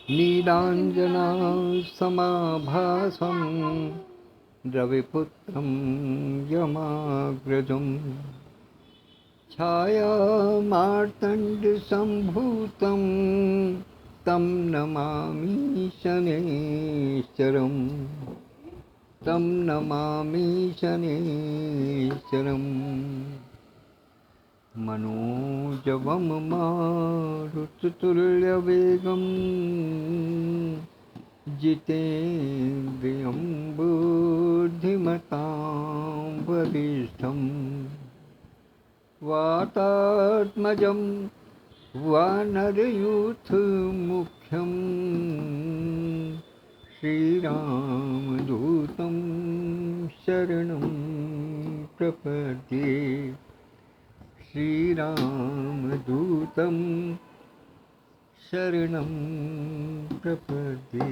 नीलाञ्जना समाभासं रविपुत्रं यमाग्रजं छायामार्तण्डसम्भूतं तं नमामि शनैश्चरम् तं नमामि शनैश्चरम् मनोजवं मारुततुल्यवेगं जितेन्द्रियं बुद्धिमतां वरिष्ठं वातात्मजं वानरयूथमुख्यं श्रीरामदूतं शरणं प्रपद्ये श्रीरामदूतं शरणं प्रपद्ये।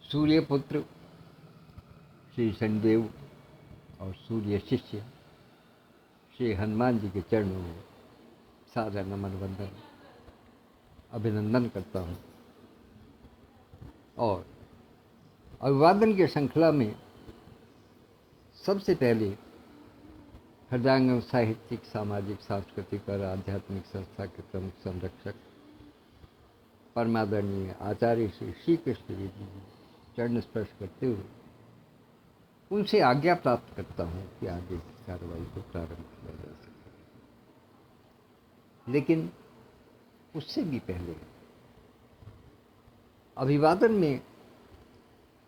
सूर्यपुत्र श्री शनिदेव और सूर्य शिष्य श्री हनुमान जी के चरणों में सादर नमन वंदन अभिनंदन करता हूँ। और अभिवादन की श्रृंखला में सबसे पहले हृदयांगम साहित्यिक, सामाजिक, सांस्कृतिक और आध्यात्मिक संस्था के प्रमुख संरक्षक परमादरणीय आचार्य श्री श्री कृष्ण जी चरण स्पर्श करते हुए उनसे आज्ञा प्राप्त करता हूँ कि आगे की कार्रवाई को प्रारंभ किया जा सके। लेकिन उससे भी पहले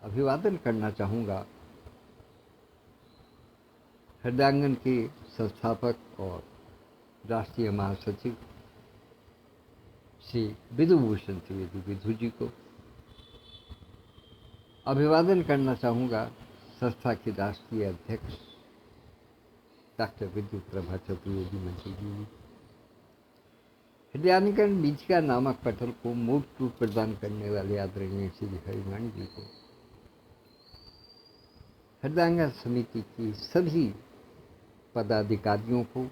अभिवादन करना चाहूँगा हृदयांगन के संस्थापक और राष्ट्रीय महासचिव श्री विधुभूषण त्रिवेदी विधु जी को। अभिवादन करना चाहूँगा संस्था के राष्ट्रीय अध्यक्ष डॉक्टर विद्युत प्रभा चतुर्वेदी मंत्री जी। हृदयांगन बीजिका नामक पटल को मूर्त रूप प्रदान करने वाले आदरणीय श्री हरिमणि जी को। हृदयांगन समिति की सभी पदाधिकारियों को,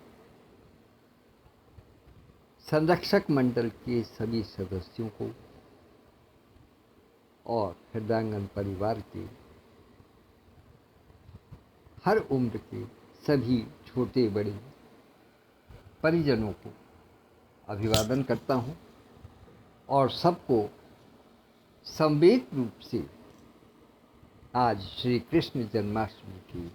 संरक्षक मंडल के सभी सदस्यों को और हृदयांगन परिवार के हर उम्र के सभी छोटे बड़े परिजनों को अभिवादन करता हूँ और सबको संवेद रूप से आज श्री कृष्ण जन्माष्टमी की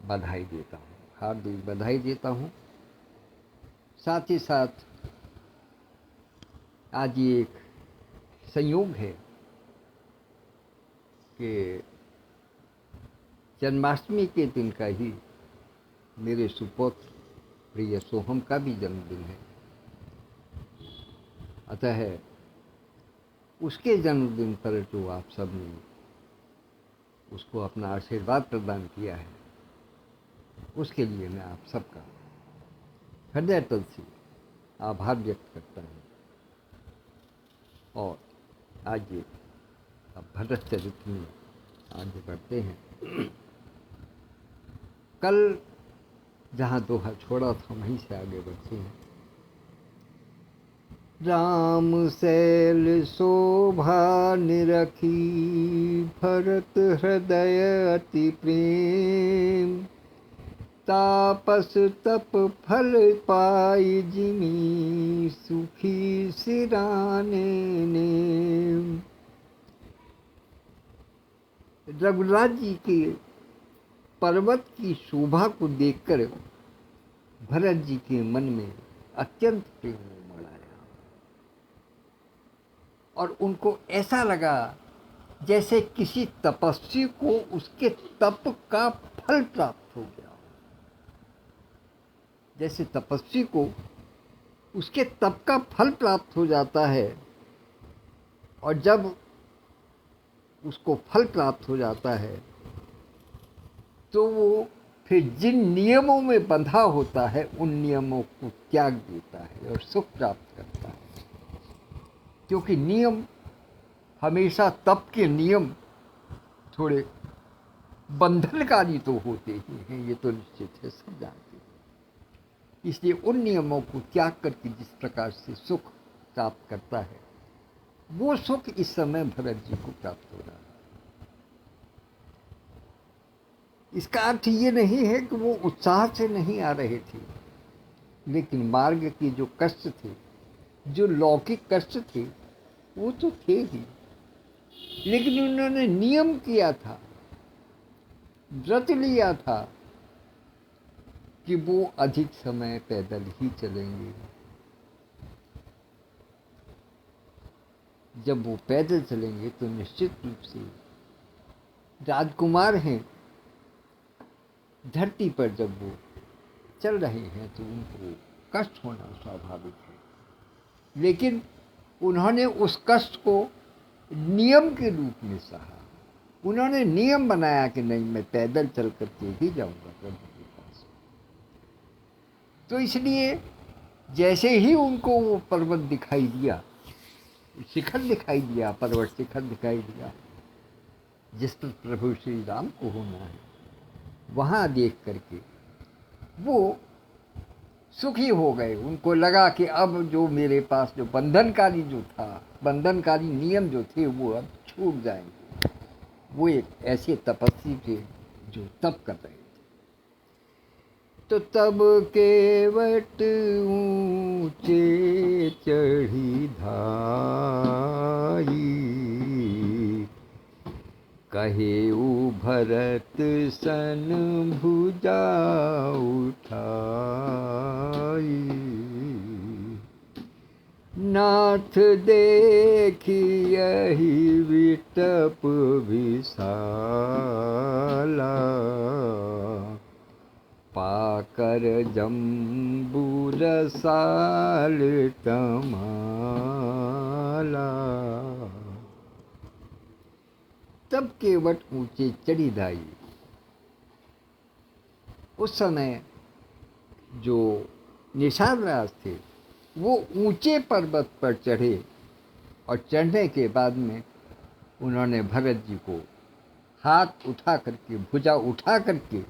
बधाई देता हूँ, हार्दिक बधाई देता हूँ। साथ ही साथ आज ये एक संयोग है कि जन्माष्टमी के दिन का ही मेरे सुपुत्र प्रिय सोहम का भी जन्मदिन है। अतः उसके जन्मदिन पर जो आप सब ने उसको अपना आशीर्वाद प्रदान किया है, उसके लिए मैं आप सबका हृदय तल से आभार व्यक्त करता हूँ। और आइए अब भरत चरित्र में आगे बढ़ते हैं। कल जहाँ दोहा छोड़ा था वहीं से आगे बढ़ते हैं। राम शैल शोभा निरखी भरत हृदय अति प्रेम तापस तप फल पाई जिमी सुखी सिराने ने। रघुराज जी के पर्वत की शोभा को देखकर भरत जी के मन में अत्यंत प्रेम उमड़ आया और उनको ऐसा लगा जैसे किसी तपस्वी को उसके तप का फल प्राप्त हो गया। जैसे तपस्वी को उसके तप का फल प्राप्त हो जाता है और जब उसको फल प्राप्त हो जाता है तो वो फिर जिन नियमों में बंधा होता है उन नियमों को त्याग देता है और सुख प्राप्त करता है। क्योंकि नियम हमेशा, तप के नियम थोड़े बंधनकारी तो होते ही हैं, ये तो निश्चित है, सब जानते हैं। इसलिए उन नियमों को त्याग करके जिस प्रकार से सुख प्राप्त करता है, वो सुख इस समय भरत जी को प्राप्त हो रहा है। इसका अर्थ ये नहीं है कि वो उत्साह से नहीं आ रहे थे, लेकिन मार्ग के जो कष्ट थे, जो लौकिक कष्ट थे, वो तो थे ही, लेकिन उन्होंने नियम किया था, व्रत लिया था कि वो अधिक समय पैदल ही चलेंगे। जब वो पैदल चलेंगे तो निश्चित रूप से राजकुमार हैं, धरती पर जब वो चल रहे हैं तो उनको कष्ट होना स्वाभाविक है, लेकिन उन्होंने उस कष्ट को नियम के रूप में सहा। उन्होंने नियम बनाया कि नहीं, मैं पैदल चल करके ही जाऊंगा प्रभु के पास। तो इसलिए जैसे ही उनको वो पर्वत दिखाई दिया, शिखर दिखाई दिया, पर्वत शिखर दिखाई दिया जिस पर प्रभु श्री राम को होना है, वहाँ देख करके वो सुखी हो गए। उनको लगा कि अब जो मेरे पास जो बंधनकारी जो था, बंधनकारी नियम जो थे, वो अब छूट जाएंगे। वो एक ऐसे तपस्वी थे जो तप कर रहे थे। तो तब केवट ऊंचे चढ़ी धाई, कहे भरत सन भुजा उठाई। नाथ देखियहि विटप विशाला, पाकर जम्बू रसाल तमाला। तब केवट ऊंचे चढ़ी धाई। उस समय जो निषाद राज थे वो ऊंचे पर्वत पर चढ़े, और चढ़ने के बाद में उन्होंने भरत जी को हाथ उठा करके, भुजा उठा करके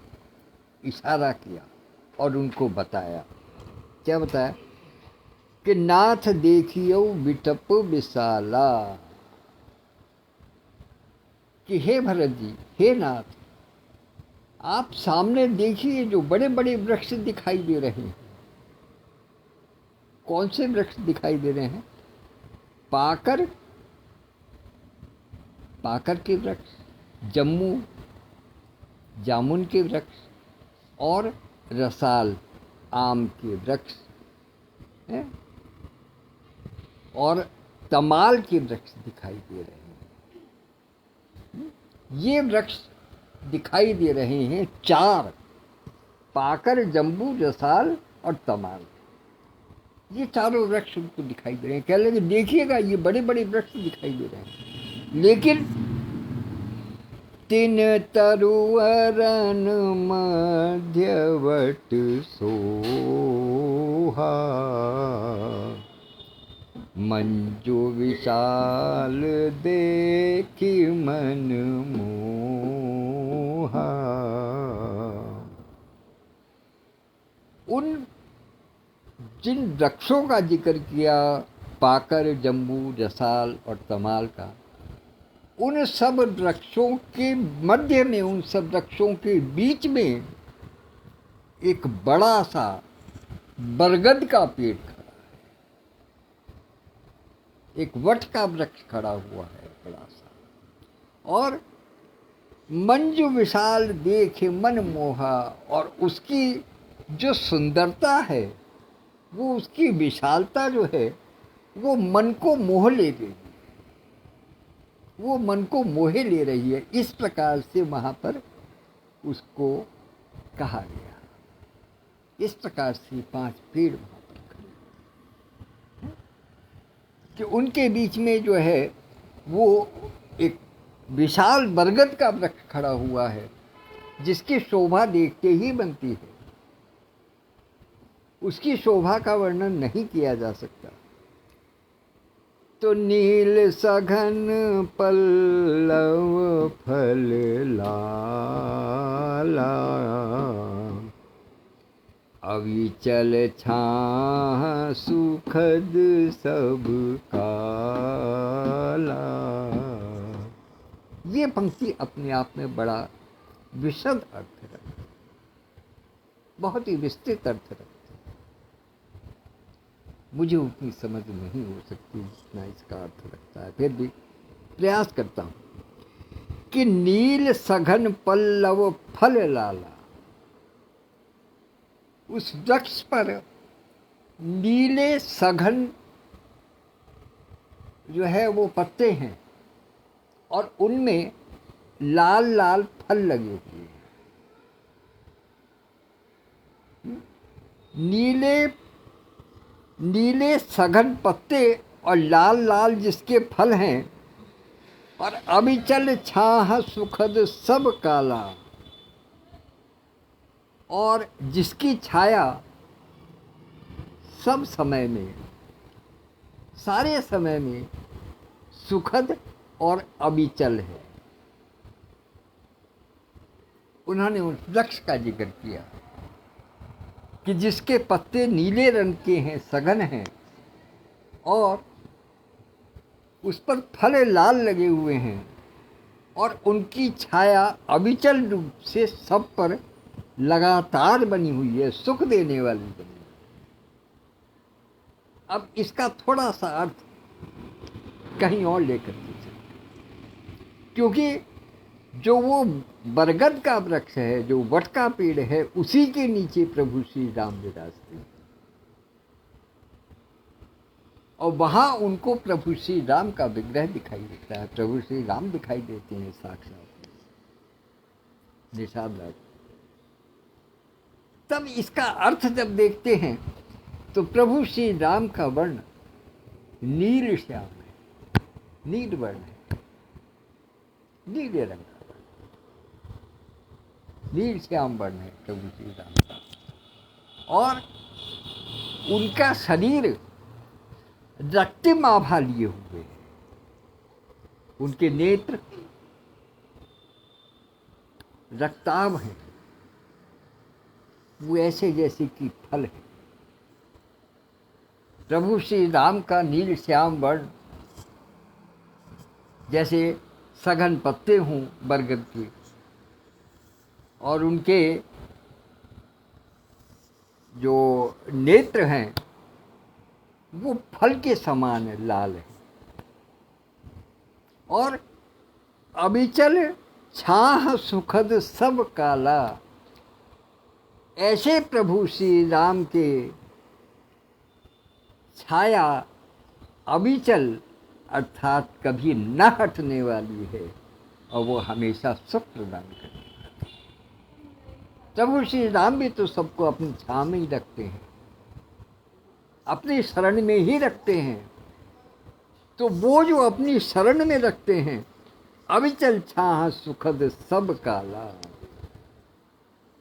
इशारा किया और उनको बताया। क्या बताया? कि नाथ देखियो विटप विशाला, कि हे भरत जी, हे नाथ, आप सामने देखिए जो बड़े बड़े वृक्ष दिखाई दे रहे हैं। कौन से वृक्ष दिखाई दे रहे हैं? पाकर, पाकर के वृक्ष, जम्मू जामुन के वृक्ष, और रसाल आम के वृक्ष हैं, और तमाल के वृक्ष दिखाई दे रहे हैं। ये वृक्ष दिखाई दे रहे हैं चार, पाकर, जम्बू, रसाल और तमाल। ये चारों वृक्ष उनको दिखाई दे रहे हैं। कह लगे देखिएगा ये बड़े बड़े वृक्ष दिखाई दे रहे हैं, लेकिन तिन तरुअरन मध्यवट सोहा, मंजू विशाल देखी मन मोहा। उन जिन वृक्षों का जिक्र किया, पाकर, जम्बू, रसाल और तमाल का, उन सब वृक्षों के मध्य में, उन सब वृक्षों के बीच में एक बड़ा सा बरगद का पेड़ खड़ा है, एक वट का वृक्ष खड़ा हुआ है बड़ा सा, और मंजू विशाल देखे मन मोहा, और उसकी जो सुंदरता है, वो उसकी विशालता जो है, वो मन को मोह ले रही है, वो मन को मोहे ले रही है। इस प्रकार से वहाँ पर उसको कहा गया। इस प्रकार से 5 पेड़ वहाँ पर खड़े कि उनके बीच में जो है वो एक विशाल बरगद का वृक्ष खड़ा हुआ है, जिसकी शोभा देखते ही बनती है। उसकी शोभा का वर्णन नहीं किया जा सकता। तो नील सघन पल्लव फल लाला, अविचल छाह सुखद सब काला। ये पंक्ति अपने आप में बड़ा विशद अर्थ रखती है, बहुत ही विस्तृत अर्थ रखती है। मुझे उतनी समझ नहीं हो सकती जितना इसका अर्थ रखता है, फिर भी प्रयास करता हूँ कि नील सघन पल्लव फल लाला, उस वृक्ष पर नीले सघन जो है वो पत्ते हैं और उनमें लाल लाल फल लगे हुए हैं। नीले सघन पत्ते और लाल लाल जिसके फल हैं, और अविचल छाह सुखद सब काला, और जिसकी छाया सब समय में, सारे समय में सुखद और अविचल है। उन्होंने उस वृक्ष का जिक्र किया कि जिसके पत्ते नीले रंग के हैं, सघन हैं, और उस पर फल लाल लगे हुए हैं, और उनकी छाया अविचल रूप से सब पर लगातार बनी हुई है, सुख देने वाली बनी। अब इसका थोड़ा सा अर्थ कहीं और लेकर के चलते, क्योंकि जो वो बरगद का वृक्ष है, जो वट का पेड़ है, उसी के नीचे प्रभु श्री राम विराजते हैं, और वहां उनको प्रभु श्री राम का विग्रह दिखाई देता है। प्रभु श्री राम दिखाई देते हैं साक्षात निषाद राज। तब इसका अर्थ जब देखते हैं तो प्रभु श्री राम का वर्ण नील श्याम है, नील वर्ण है, नीले रंग का वर्ण, नील श्याम वर्ण है प्रभु श्री राम का। और उनका शरीर रक्तिम आभा लिए हुए हैं, उनके नेत्र रक्ताभ हैं, वो ऐसे जैसे कि फल है। प्रभु श्री राम का नील श्याम वर्ण जैसे सघन पत्ते हों बरगद के, और उनके जो नेत्र हैं वो फल के समान लाल है, और अविचल छाह सुखद सब काला, ऐसे प्रभु श्री राम के छाया अविचल अर्थात कभी न हटने वाली है, और वो हमेशा सुख प्रदान करने वाली है। प्रभु श्री राम भी तो सबको अपनी छाह में ही रखते हैं, अपनी शरण में ही रखते हैं। तो वो जो अपनी शरण में रखते हैं, अविचल छाह सुखद सब काला,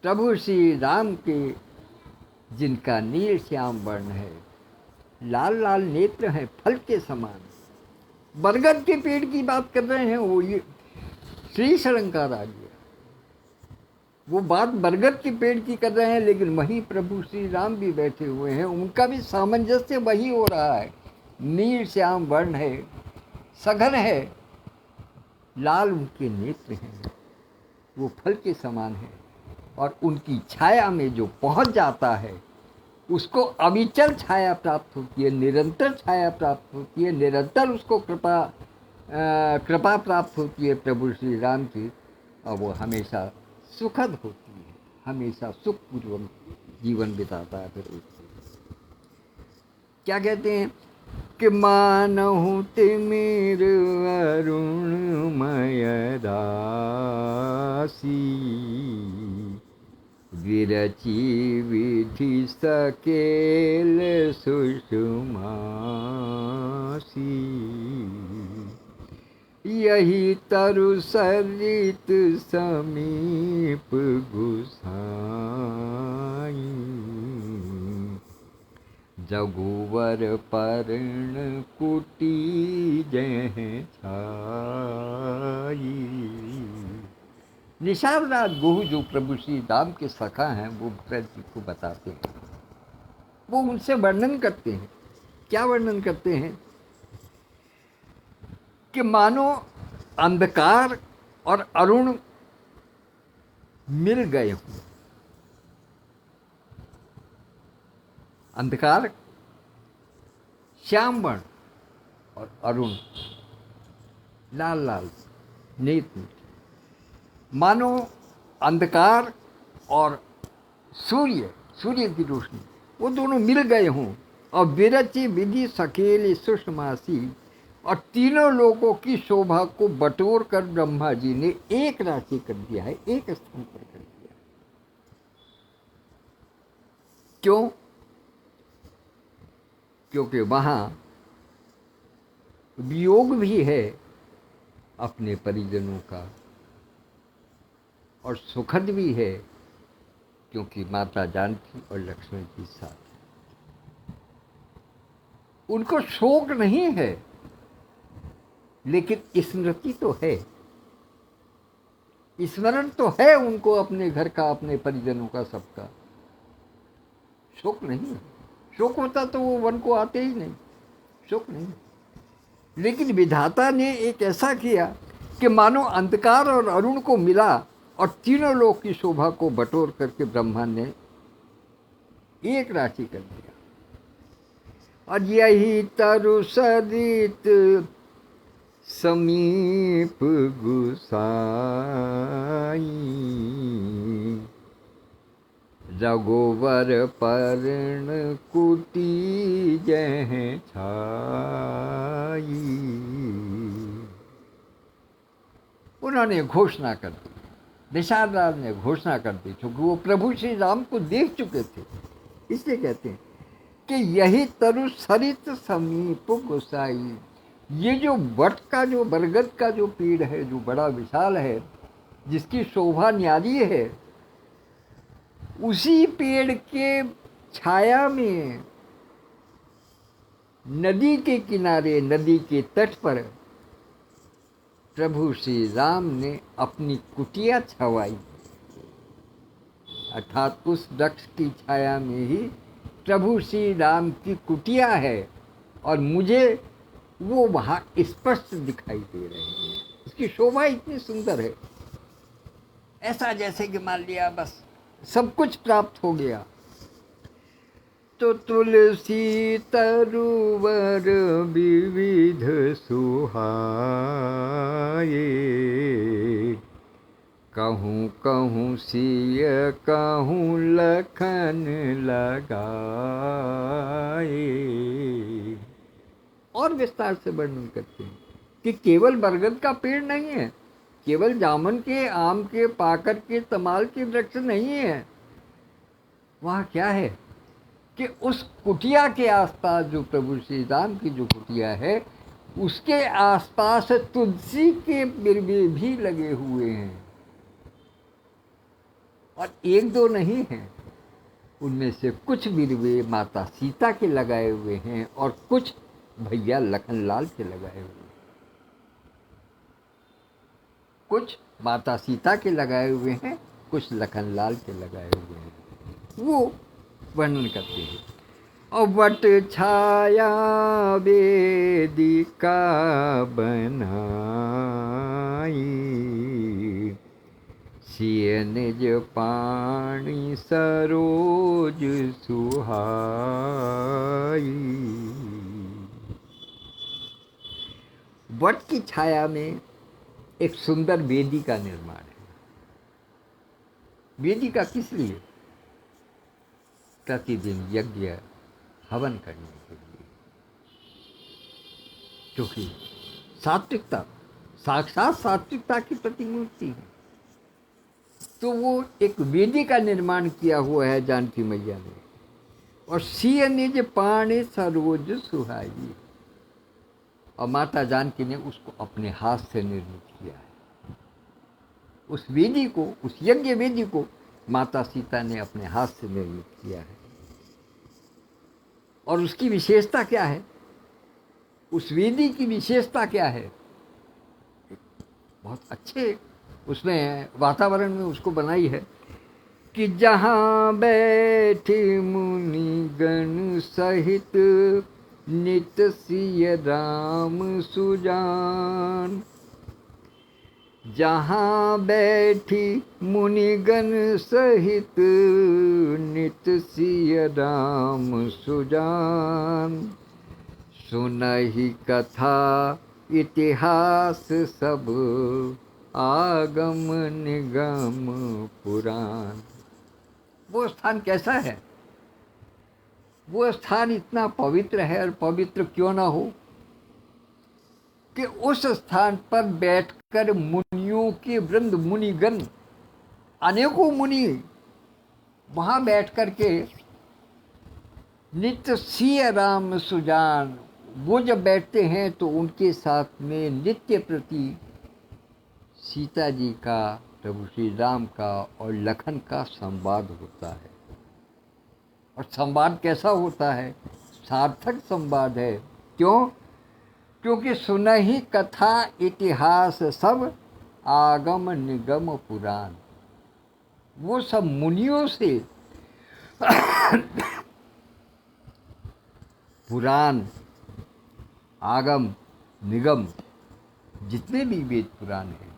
प्रभु श्री राम के जिनका नील श्याम वर्ण है, लाल लाल नेत्र हैं फल के समान, बरगद के पेड़ की बात कर रहे हैं, वो ये श्री अलंकारार्य, वो बात बरगद के पेड़ की कर रहे हैं, लेकिन वहीं प्रभु श्री राम भी बैठे हुए हैं, उनका भी सामंजस्य वही हो रहा है। नील श्याम वर्ण है, सघन है, लाल उनके नेत्र हैं, वो फल के समान है, और उनकी छाया में जो पहुंच जाता है उसको अविचल छाया प्राप्त होती है, निरंतर छाया प्राप्त होती है, निरंतर उसको कृपा प्राप्त होती है प्रभु श्री राम की, और वो हमेशा सुखद होती है, हमेशा सुखपूर्वक जीवन बिताता है। फिर क्या कहते हैं कि मानहु तिमिर अरुणमय दासी, विरची विधि सकेल सुषुमासी, यही तरु सरित समीप गुसाई, जगुवर पर्ण कुटी जह छाई। निषाद राज गुह जो प्रभु श्री राम के सखा हैं वो भरत जी को बताते हैं, वो उनसे वर्णन करते हैं। क्या वर्णन करते हैं कि मानो अंधकार और अरुण मिल गए हों। अंधकार श्याम वर्ण और अरुण लाल लाल नीत नीत, मानो अंधकार और सूर्य की रोशनी वो दोनों मिल गए हों और विरचि विधि सकेली सुषमासी, और तीनों लोगों की शोभा को बटोर कर ब्रह्मा जी ने एक राशि कर दिया है, एक स्थान पर कर दिया। क्यों? क्योंकि वहां वियोग भी है अपने परिजनों का और सुखद भी है क्योंकि माता जानकी और लक्ष्मण जी साथ। उनको शोक नहीं है लेकिन स्मृति तो है, स्मरण तो है उनको अपने घर का, अपने परिजनों का, सबका। शोक नहीं है। शोक होता तो वो वन को आते ही नहीं, शोक नहीं। लेकिन विधाता ने एक ऐसा किया कि मानो अंधकार और अरुण को मिला और तीनों लोग की शोभा को बटोर करके ब्रह्मा ने एक राशि कर दिया। और यही तरु सरित समीप गुसाई, रघुवर पर्ण कुटी जह छाई। उन्होंने घोषणा कर दी, निषाद राज ने घोषणा कर दी, क्योंकि वो प्रभु श्री राम को देख चुके थे। इसलिए कहते हैं कि यही तरु सरित समीप गुसाई। ये जो वट का, जो बरगद का जो पेड़ है, जो बड़ा विशाल है, जिसकी शोभा न्यारी है, उसी पेड़ के छाया में नदी के किनारे, नदी के तट पर प्रभु श्री राम ने अपनी कुटिया छवाई। अर्थात उस वृक्ष की छाया में ही प्रभु श्री राम की कुटिया है और मुझे वो वहां स्पष्ट दिखाई दे रहे हैं। उसकी शोभा इतनी सुंदर है, ऐसा जैसे कि मान लिया बस सब कुछ प्राप्त हो गया। तो तुलसी तरुवर विविध सुहाए, कहूँ कहूँ सिय कहूँ लखन लगाए। और विस्तार से वर्णन करते हैं कि केवल बरगद का पेड़ नहीं है, केवल जामुन के, आम के, पाकर के, तमाल के वृक्ष नहीं है। वहाँ क्या है कि उस कुटिया के आसपास, जो प्रभु श्री राम की जो कुटिया है, उसके आसपास तुलसी के बिरबे भी लगे हुए हैं। और एक दो नहीं हैं, उनमें से कुछ बिरबे माता सीता के लगाए हुए हैं और कुछ भैया लखनलाल के लगाए हुए हैं। कुछ माता सीता के लगाए हुए हैं, कुछ लखनलाल के लगाए हुए हैं। वो वर्णन करते हैं। और वट छाया वेदिका बनाई, सिय निज पाणी सरोज सुहाई। वट की छाया में एक सुंदर वेदी का निर्माण है। वेदी का किस लिए? प्रतिदिन यज्ञ हवन करने के लिए, क्योंकि सात्विकता, साक्षात सात्विकता की प्रतिमूर्ति है। तो वो एक वेदी का निर्माण किया हुआ है जानकी मैया ने। और सिय निज पाणी सरोज सुहाई, और माता जानकी ने उसको अपने हाथ से निर्मित किया है। उस वेदी को, उस यज्ञ वेदी को माता सीता ने अपने हाथ से निर्मित किया है। और उसकी विशेषता क्या है? उस वेदी की विशेषता क्या है? बहुत अच्छे उसमें वातावरण में उसको बनाई है कि जहाँ बैठे मुनि गण सहित नित सिय राम सुजान। जहाँ बैठी मुनिगण सहित नित सिय राम सुजान। सुनहि कथा इतिहास सब आगम निगम पुराण। वो स्थान कैसा है? वो स्थान इतना पवित्र है, और पवित्र क्यों ना हो कि उस स्थान पर बैठकर मुनियों के वृंद, मुनिगण, अनेकों मुनि वहां बैठ कर के नित्य सिय राम सुजान, वो जब बैठते हैं तो उनके साथ में नित्य प्रति सीता जी का, प्रभु श्री राम का और लखन का संवाद होता है। और संवाद कैसा होता है? सार्थक संवाद है। क्यों? क्योंकि सुनहि कथा इतिहास सब आगम निगम पुराण। वो सब मुनियों से पुराण, आगम, निगम, जितने भी वेद पुराण हैं,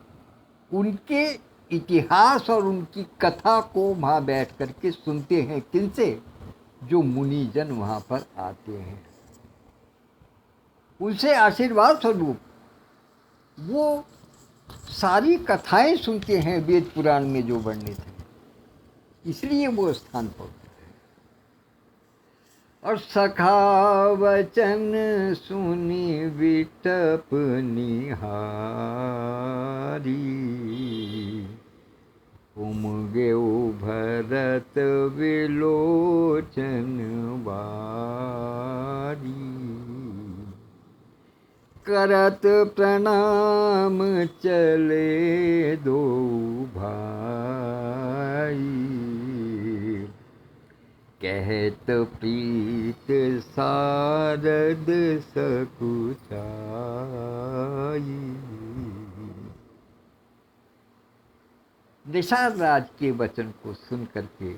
उनके इतिहास और उनकी कथा को वहाँ बैठ करके सुनते हैं। किनसे? जो मुनिजन वहाँ पर आते हैं, उनसे आशीर्वाद स्वरूप वो सारी कथाएं सुनते हैं वेद पुराण में जो वर्णित है। इसलिए वो स्थान पर। और सखा वचन सुनी विटप निहारी। उमगे भरत विलोचन बारी। करत प्रणाम चले दो भाई। कहत प्रीत सारद सकुचाई। निषाद राज के वचन को सुन करके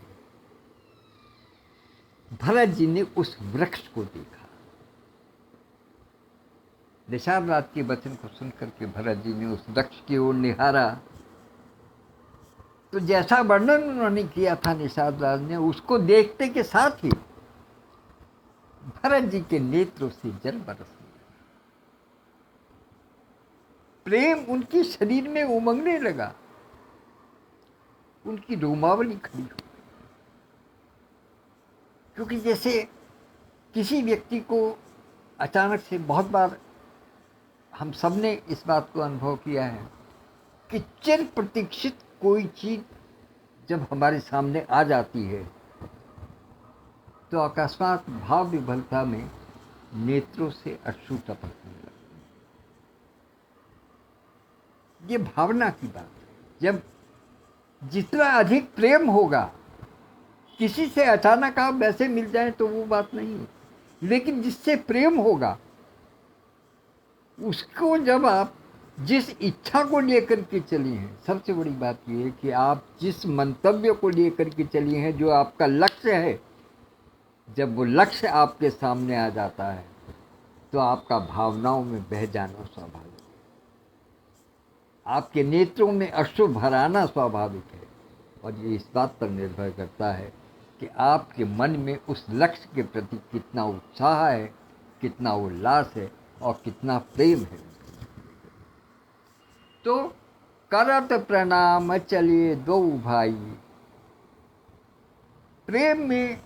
भरत जी ने उस वृक्ष को देखा। निषाद राज के वचन को सुन करके भरत जी ने उस वृक्ष की ओर निहारा, तो जैसा वर्णन उन्होंने किया था निषाद राज ने, उसको देखते के साथ ही भरत जी के नेत्रों से जल बरसने लगा। प्रेम उनके शरीर में उमंगने लगा, उनकी रोमावली खड़ी हो गई। क्योंकि जैसे किसी व्यक्ति को अचानक से, बहुत बार हम सब ने इस बात को अनुभव किया है कि चिर प्रतीक्षित कोई चीज जब हमारे सामने आ जाती है तो अकस्मात भाव विभलता में नेत्रों से अश्रु टपकने लगते। ये भावना की बात है। जब जितना अधिक प्रेम होगा, किसी से अचानक आप वैसे मिल जाएं तो वो बात नहीं है, लेकिन जिससे प्रेम होगा उसको जब आप जिस इच्छा को लेकर के चली हैं, सबसे बड़ी बात यह है कि आप जिस मंतव्य को लेकर के चली हैं, जो आपका लक्ष्य है, जब वो लक्ष्य आपके सामने आ जाता है तो आपका भावनाओं में बह जाना स्वाभाविक है, आपके नेत्रों में अश्रु भराना स्वाभाविक है। और ये इस बात पर निर्भर करता है कि आपके मन में उस लक्ष्य के प्रति कितना उत्साह है, कितना उल्लास है और कितना प्रेम है। तो करत प्रणाम चलिए दो भाई। प्रेम में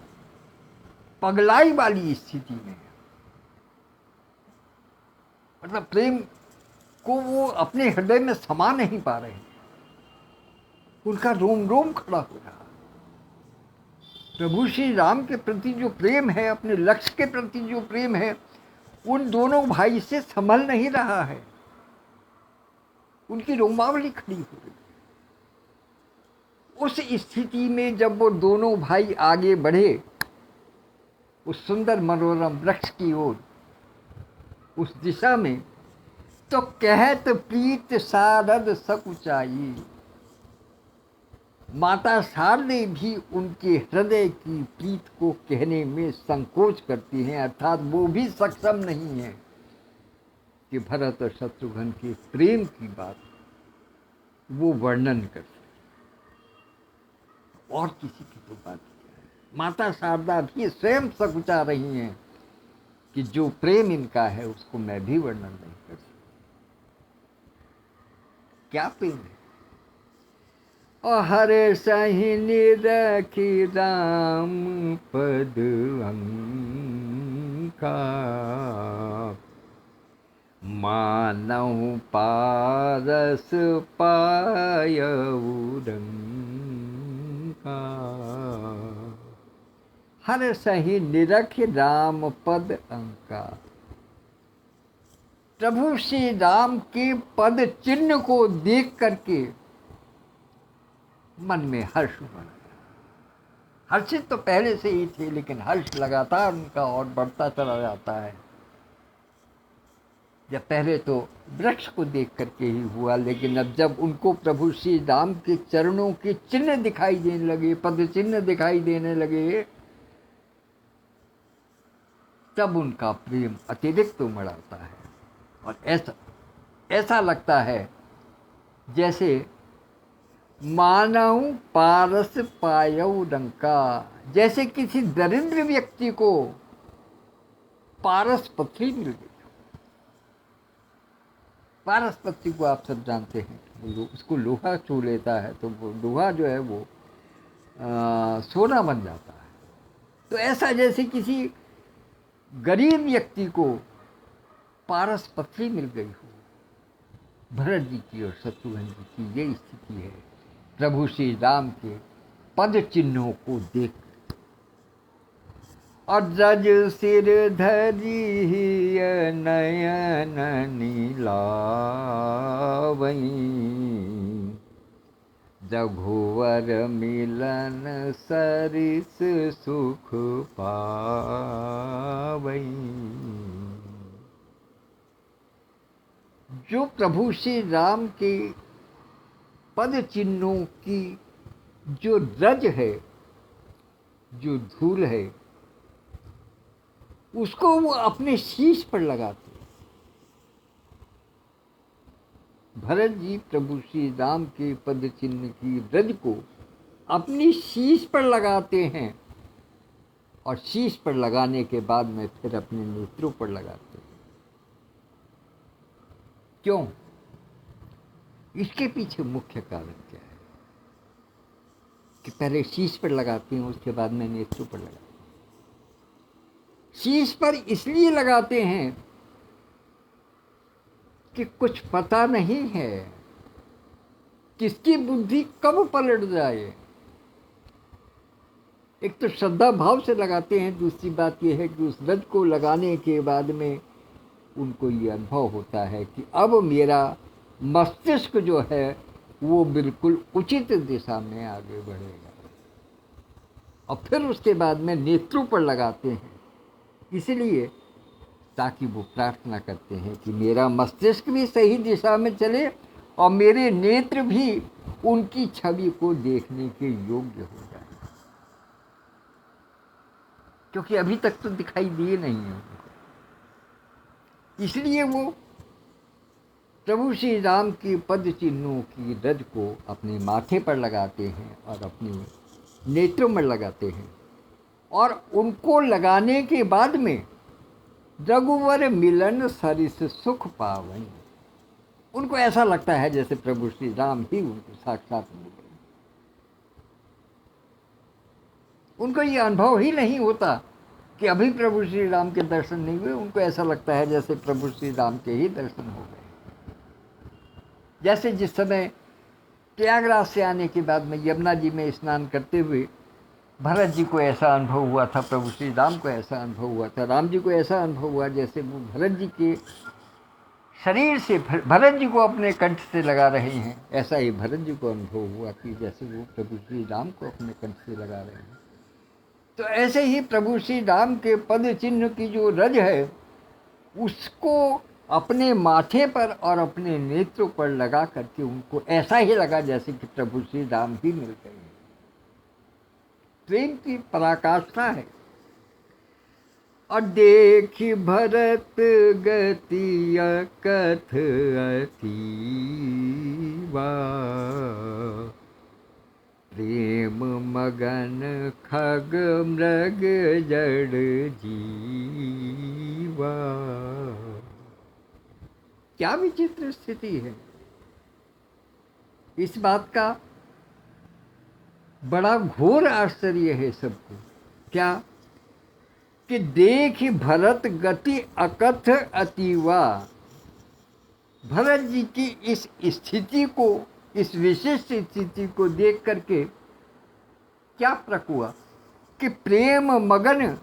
पगलाई वाली स्थिति में, मतलब प्रेम को वो अपने हृदय में समा नहीं पा रहे, उनका रोम रोम खड़ा हो रहा। प्रभु श्री राम के प्रति जो प्रेम है, अपने लक्ष्य के प्रति जो प्रेम है, उन दोनों भाई से संभल नहीं रहा है। उनकी रोमावली खड़ी हो गई। उस स्थिति में जब वो दोनों भाई आगे बढ़े उस सुंदर मनोरम वृक्ष की ओर, उस दिशा में, तो कहत प्रीत सारद सकुचाई। माता शारदे भी उनके हृदय की प्रीत को कहने में संकोच करती हैं, अर्थात वो भी सक्षम नहीं है कि भरत और शत्रुघ्न के प्रेम की बात वो वर्णन कर सके। और किसी की तो बात क्या है, माता शारदा भी स्वयं सकुचा रही हैं कि जो प्रेम इनका है उसको मैं भी वर्णन नहीं कर सकती। क्या प्रेम है। और हर सही निरखी राम पद अंका, मानहु पारस पायउ रंका। हर सही निरख राम पद अंका, प्रभु श्री राम के पद चिन्ह को देख करके मन में हर्ष बना। हर्षित तो पहले से ही थे, लेकिन हर्ष लगातार उनका और बढ़ता चला जाता है। जब पहले तो वृक्ष को देख करके ही हुआ, लेकिन अब जब उनको प्रभु श्री राम के चरणों के चिन्ह दिखाई देने लगे, पद चिन्ह दिखाई देने लगे, तब उनका प्रेम अतिरिक्त उमड़ आता है। और ऐसा लगता है जैसे मानव पारस पायउ रंका, जैसे किसी दरिद्र व्यक्ति को पारस पथरी मिल गई। पारस पथरी को आप सब जानते हैं, उसको लोहा छू लेता है तो वो लोहा जो है वो सोना बन जाता है। तो ऐसा जैसे किसी गरीब व्यक्ति को पारस पथरी मिल गई हो। भरत जी की और शत्रुघ्न जी की ये स्थिति है प्रभु श्री राम के पद चिन्हों को देख। और रज सिर धरी नयन नीलावई, रघुवर मिलन सरिस सुख पावई। जो प्रभु श्री राम के पद चिन्हों की जो रज है, जो धूल है, उसको वो अपने शीश पर लगाते। भरत जी प्रभु श्री राम के पद चिन्ह की रज को अपनी शीश पर लगाते हैं, और शीश पर लगाने के बाद में फिर अपने नेत्रों पर लगाते हैं। क्यों? इसके पीछे मुख्य कारण क्या है कि पहले शीश पर लगाते हैं, उसके बाद में नेत्रों पर लगाते हैं। शीश पर इसलिए लगाते हैं कि कुछ पता नहीं है किसकी बुद्धि कब पलट जाए। एक तो श्रद्धा भाव से लगाते हैं, दूसरी बात यह है कि उस रज को लगाने के बाद में उनको ये अनुभव होता है कि अब मेरा मस्तिष्क जो है वो बिल्कुल उचित दिशा में आगे बढ़ेगा। और फिर उसके बाद में नेत्रों पर लगाते हैं, इसलिए ताकि वो प्रार्थना करते हैं कि मेरा मस्तिष्क भी सही दिशा में चले और मेरे नेत्र भी उनकी छवि को देखने के योग्य हो जाए, क्योंकि अभी तक तो दिखाई दिए नहीं है। इसलिए वो प्रभु श्री राम के पद चिन्हों की रज को अपने माथे पर लगाते हैं और अपने नेत्रों में लगाते हैं। और उनको लगाने के बाद में रघुवर मिलन सरिस सुख पावई, उनको ऐसा लगता है जैसे प्रभु श्री राम ही उनको साक्षात मिल गए। उनको ये अनुभव ही नहीं होता कि अभी प्रभु श्री राम के दर्शन नहीं हुए। उनको ऐसा लगता है जैसे प्रभु श्री राम के ही दर्शन हो गए। जैसे जिस समय प्रयागराज से आने के बाद में यमुना जी में स्नान करते हुए भरत जी को ऐसा अनुभव हुआ था, प्रभु श्री राम को ऐसा अनुभव हुआ था, राम जी को ऐसा अनुभव हुआ जैसे वो भरत जी के शरीर से भरत जी को अपने कंठ से लगा रहे हैं। ऐसा ही भरत जी को अनुभव हुआ कि जैसे वो प्रभु श्री राम को अपने कंठ से लगा रहे हैं। तो ऐसे ही प्रभु श्री राम के पद चिन्ह की जो रज है उसको अपने माथे पर और अपने नेत्रों पर लगा करके उनको ऐसा ही लगा जैसे कि प्रभु श्री राम ही मिल गए। प्रेम की पराकाष्ठा है। और देखी भरत गति अकथ अतीवा, प्रेम मगन खग मृग जड़ जीवा। क्या विचित्र स्थिति है। इस बात का बड़ा घोर आश्चर्य है सबको। क्या कि देख भरत गति अकथ अतीवा। भरत जी की इस स्थिति को, इस विशिष्ट स्थिति को देख करके क्या प्रक हुआ कि प्रेम मगन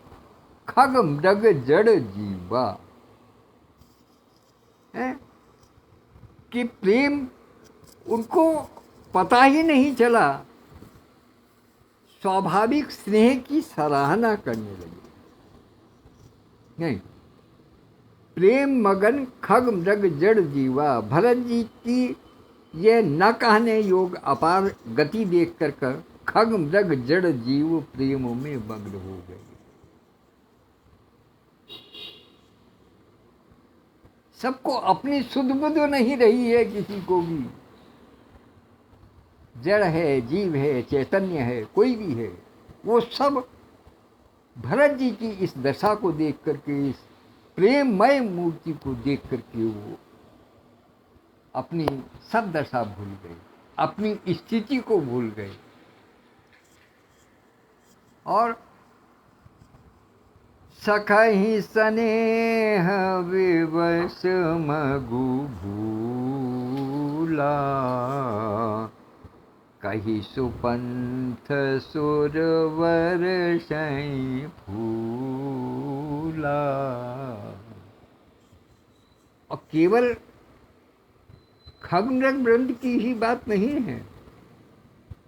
खग मृग जड़ जीवा है, कि प्रेम उनको पता ही नहीं चला, स्वाभाविक स्नेह की सराहना करने लगे। नहीं, प्रेम मगन खग मृग जड़ जीवा। भरत जी की यह न कहने योग अपार गति देख कर खग मृग जड़ जीव प्रेम में मग्न हो गए। सबको अपनी सुध बुध नहीं रही है, किसी को भी। जड़ है, जीव है, चैतन्य है, कोई भी है, वो सब भरत जी की इस दशा को देख करके, इस प्रेममय मूर्ति को देख करके वो अपनी सब दशा भूल गए, अपनी स्थिति को भूल गए और सखहि स्नेह विवश मगु भूला, कहि सुपंथ सुरवर सै फूला। और केवल खगमृग वृंद की ही बात नहीं है,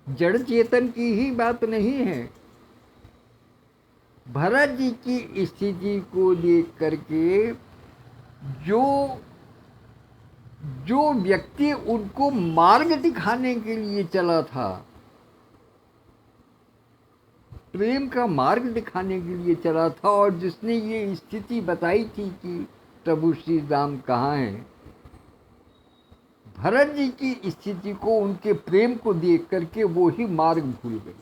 जड़ चेतन की ही बात नहीं है। भरत जी की स्थिति को देख करके जो व्यक्ति उनको मार्ग दिखाने के लिए चला था, प्रेम का मार्ग दिखाने के लिए चला था, और जिसने ये स्थिति बताई थी कि प्रभु श्री राम कहाँ हैं, भरत जी की स्थिति को, उनके प्रेम को देख करके वो ही मार्ग भूल गए।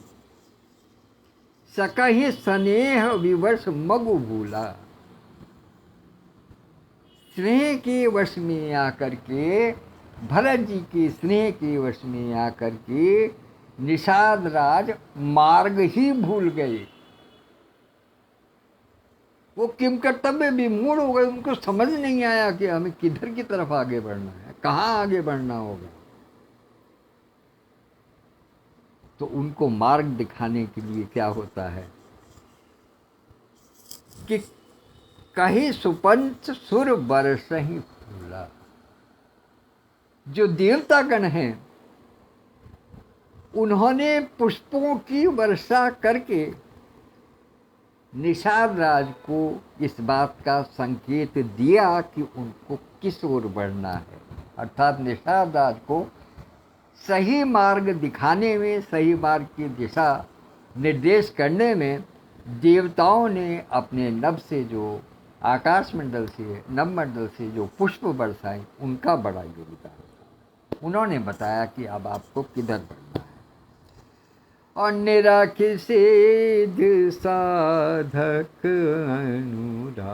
सकहि स्नेह विवश मगु भूला। स्नेह के वश में आकर के, भरत जी के स्नेह के वश में आकर के निषाद राज मार्ग ही भूल गए। वो किम कर्तव्य विमूढ़ हो गए, उनको समझ नहीं आया कि हमें किधर की तरफ आगे बढ़ना है, कहाँ आगे बढ़ना होगा। तो उनको मार्ग दिखाने के लिए क्या होता है कि कहीं सुपंच सुर बरस ही फूला। जो देवतागण हैं उन्होंने पुष्पों की वर्षा करके निषाद राज को इस बात का संकेत दिया कि उनको किस ओर बढ़ना है। अर्थात निषाद राज को सही मार्ग दिखाने में, सही मार्ग की दिशा निर्देश करने में देवताओं ने अपने नभ से, जो आकाश मंडल से, नवमंडल से जो पुष्प बरसाए, उनका बड़ा योगदान। उन्होंने बताया कि अब आपको किधर बढ़ना है। और निराखी सिद्ध साधक अनुरागे,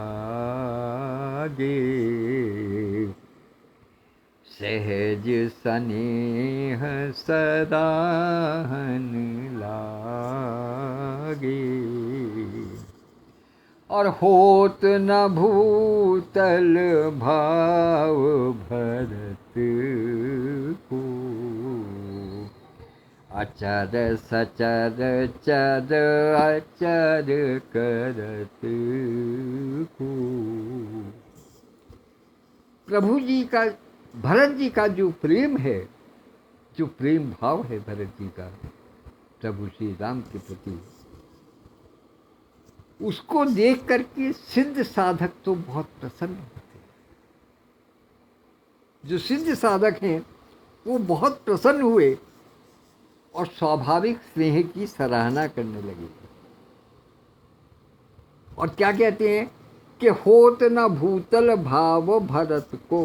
सहज स्नेह सदाहन लागे। और होत न भूतल भाव भरत को, अचर सचर चर अचर करत को। प्रभु जी का, भरत जी का जो प्रेम है, जो प्रेम भाव है भरत जी का प्रभु श्री राम के प्रति, उसको देख करके सिद्ध साधक तो बहुत प्रसन्न होते हैं। जो सिद्ध साधक हैं वो बहुत प्रसन्न हुए और स्वाभाविक स्नेह की सराहना करने लगे। और क्या कहते हैं कि होत न भूतल भाव भरत को।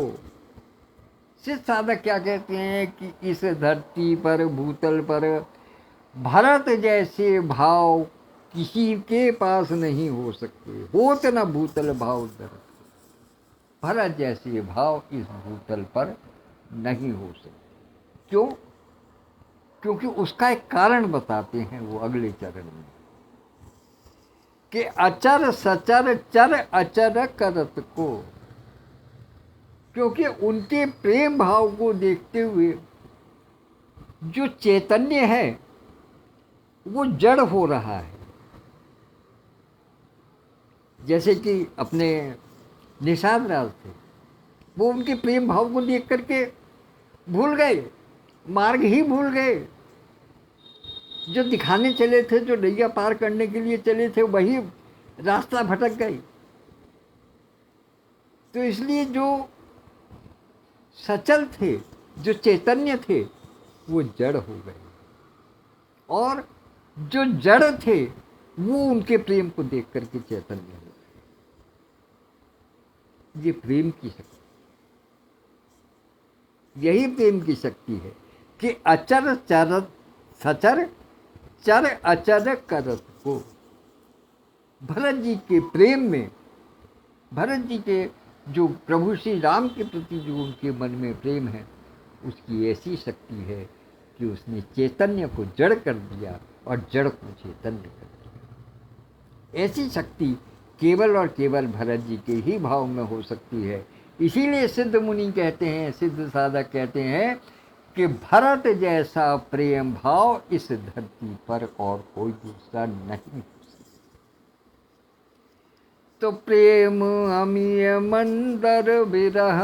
सिद्ध साधक क्या कहते हैं कि इस धरती पर, भूतल पर भरत जैसे भाव किसी के पास नहीं हो सकते। होत न भूतल भाव भरत, भरत जैसे भाव इस भूतल पर नहीं हो सकते। क्यों? क्योंकि उसका एक कारण बताते हैं वो अगले चरण में, कि अचर सचर चर अचर करत को। क्योंकि उनके प्रेम भाव को देखते हुए जो चैतन्य है वो जड़ हो रहा है। जैसे कि अपने निषाद राज थे, वो उनके प्रेम भाव को देख करके भूल गए, मार्ग ही भूल गए। जो दिखाने चले थे, जो नैया पार करने के लिए चले थे, वही रास्ता भटक गए। तो इसलिए जो सचल थे, जो चैतन्य थे, वो जड़ हो गए, और जो जड़ थे वो उनके प्रेम को देख करके चैतन्य हो गए। ये प्रेम की शक्ति, यही प्रेम की शक्ति है कि अचर चर सचर चर अचर करत को। भरत जी के प्रेम में, भरत जी के जो प्रभु श्री राम के प्रति जो उनके मन में प्रेम है, उसकी ऐसी शक्ति है कि उसने चैतन्य को जड़ कर दिया और जड़ को चैतन्य कर दिया। ऐसी शक्ति केवल और केवल भरत जी के ही भाव में हो सकती है। इसीलिए सिद्ध मुनि कहते हैं, सिद्ध साधक कहते हैं कि भरत जैसा प्रेम भाव इस धरती पर और कोई दूसरा नहीं। तो प्रेम अमीय मंदर विरह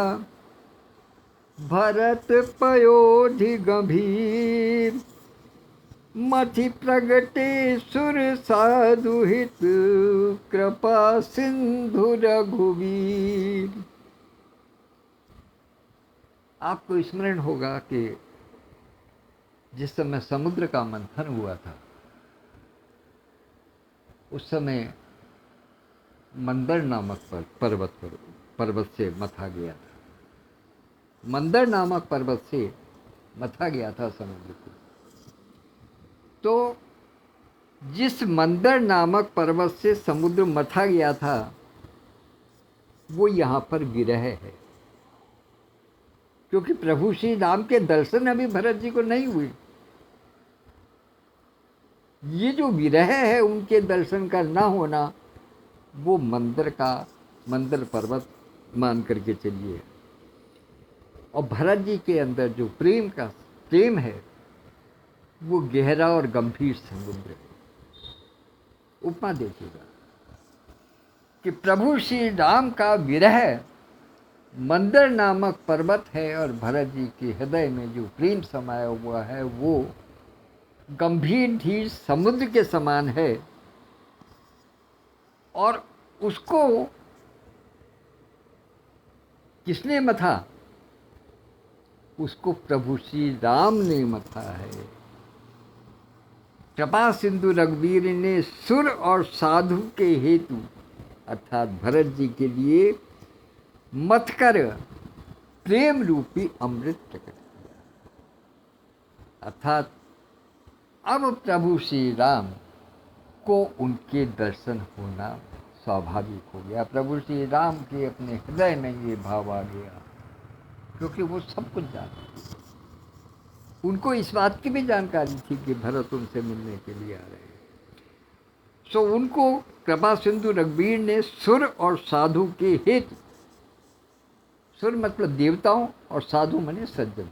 भरत पयोधि गंभीर। मथि प्रगटे सुर साधु हित कृपा सिंधु रघुवीर। आपको स्मरण होगा कि जिस समय समुद्र का मंथन हुआ था, उस समय मंदर नामक पर्वत से मथा गया था। मंदर नामक पर्वत से मथा गया था समुद्र को। तो जिस मंदर नामक पर्वत से समुद्र मथा गया था, वो यहाँ पर विरह है। क्योंकि प्रभु श्री राम के दर्शन अभी भरत जी को नहीं हुए। ये जो विरह है उनके दर्शन का ना होना, वो मंदर पर्वत मान करके चलिए। और भरत जी के अंदर जो प्रेम है, वो गहरा और गंभीर समुद्र है। उपमा देखिएगा कि प्रभु श्री राम का विरह मंदर नामक पर्वत है, और भरत जी के हृदय में जो प्रेम समाया हुआ है वो गंभीर धीर समुद्र के समान है। और उसको किसने मथा? उसको प्रभु श्री राम ने मथा है। कृपा सिंधु रघुवीर ने सुर और साधु के हेतु अर्थात भरत जी के लिए मथ कर प्रेम रूपी अमृत प्रकट किया। अर्थात अब प्रभु श्री राम को उनके दर्शन होना स्वाभाविक हो गया। प्रभु श्री राम के अपने हृदय में ये भाव आ गया, क्योंकि वो सब कुछ जानते। उनको इस बात की भी जानकारी थी कि भरत उनसे मिलने के लिए आ रहे हैं। सो उनको कृपा सिंधु रघुवीर ने सुर और साधु के हेतु, सुर मतलब देवताओं और साधु माने सज्जन,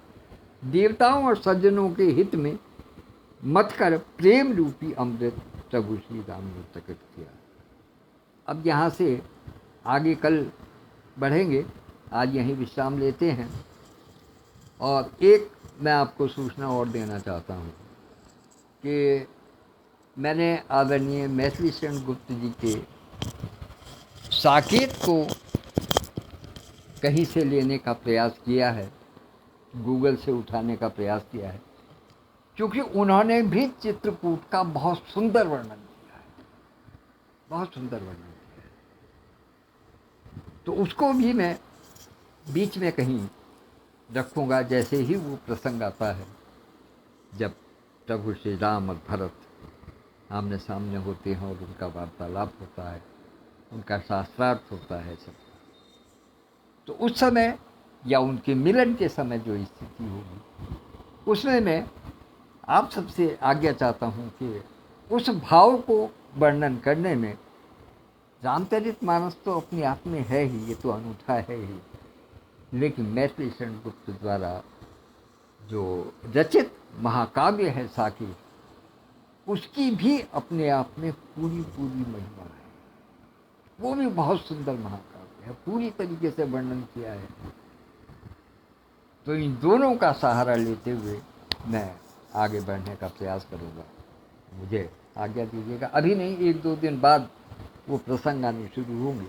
देवताओं और सज्जनों के हित में मत कर प्रेम रूपी अमृत प्रभु श्री राम ने प्रकट किया। अब यहाँ से आगे कल बढ़ेंगे, आज यहीं विश्राम लेते हैं। और एक मैं आपको सूचना और देना चाहता हूँ कि मैंने आदरणीय मैथिली शरण गुप्त जी के साकेत को कहीं से लेने का प्रयास किया है, गूगल से उठाने का प्रयास किया है। क्योंकि उन्होंने भी चित्रकूट का बहुत सुंदर वर्णन किया है, बहुत सुंदर वर्णन किया है। तो उसको भी मैं बीच में कहीं रखूँगा, जैसे ही वो प्रसंग आता है जब प्रभु श्री राम और भरत आमने सामने होते हैं और उनका वार्तालाप होता है, उनका शास्त्रार्थ होता है सब। तो उस समय या उनके मिलन के समय जो स्थिति होगी, उसमें मैं आप सबसे आज्ञा चाहता हूँ कि उस भाव को वर्णन करने में रामचरितमानस तो अपने आप में है ही, ये तो अनूठा है ही, लेकिन मैथिली शरण गुप्त द्वारा जो रचित महाकाव्य है साकेत, उसकी भी अपने आप में पूरी पूरी महिमा है। वो भी बहुत सुंदर महाकाव्य है, पूरी तरीके से वर्णन किया है। तो इन दोनों का सहारा लेते हुए मैं आगे बढ़ने का प्रयास करूँगा। मुझे आज्ञा दीजिएगा, अभी नहीं, 1-2 दिन बाद वो प्रसंग आने शुरू होंगे,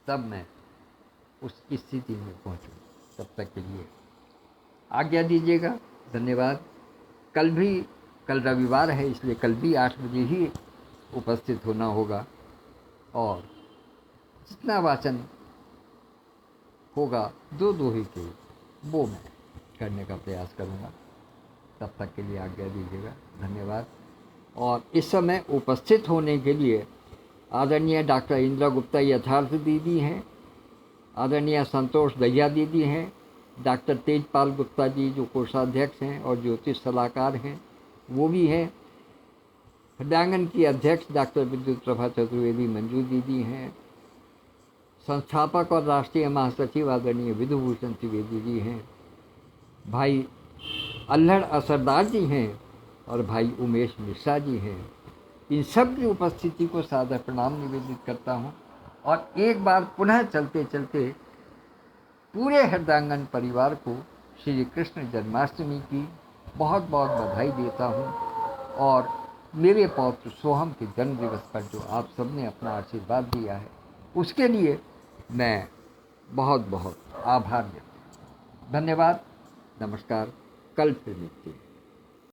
तब मैं उस स्थिति में पहुँचूँ। तब तक के लिए आज्ञा दीजिएगा, धन्यवाद। कल रविवार है, इसलिए कल भी 8 बजे ही उपस्थित होना होगा, और जितना वाचन होगा 2 दोहे के, वो मैं करने का प्रयास करूँगा। तब तक के लिए आज्ञा दीजिएगा, धन्यवाद। और इस समय उपस्थित होने के लिए आदरणीय डॉक्टर इंदिरा गुप्ता यथार्थ दीदी हैं, आदरणीय संतोष दहिया दीदी हैं, डॉक्टर तेजपाल गुप्ता जी जो कोषाध्यक्ष हैं और ज्योतिष सलाहकार हैं वो भी हैं, हृदयांगन की अध्यक्ष डॉक्टर विद्युत प्रभा चतुर्वेदी मंजू दीदी हैं, संस्थापक और राष्ट्रीय महासचिव आदरणीय विधुभूषण त्रिवेदी जी हैं, भाई अल्हड़ असरदार जी हैं और भाई उमेश मिश्रा जी हैं। इन सब की उपस्थिति को सादर प्रणाम निवेदित करता हूँ, और एक बार पुनः चलते चलते पूरे हृदयांगन परिवार को श्री कृष्ण जन्माष्टमी की बहुत बहुत बधाई देता हूँ, और मेरे पौत्र सोहम के जन्म दिवस पर जो आप सबने अपना आशीर्वाद दिया है उसके लिए मैं बहुत बहुत आभार व्यक्त करता हूँ। धन्यवाद, नमस्कार, कल फिर मिलते हैं।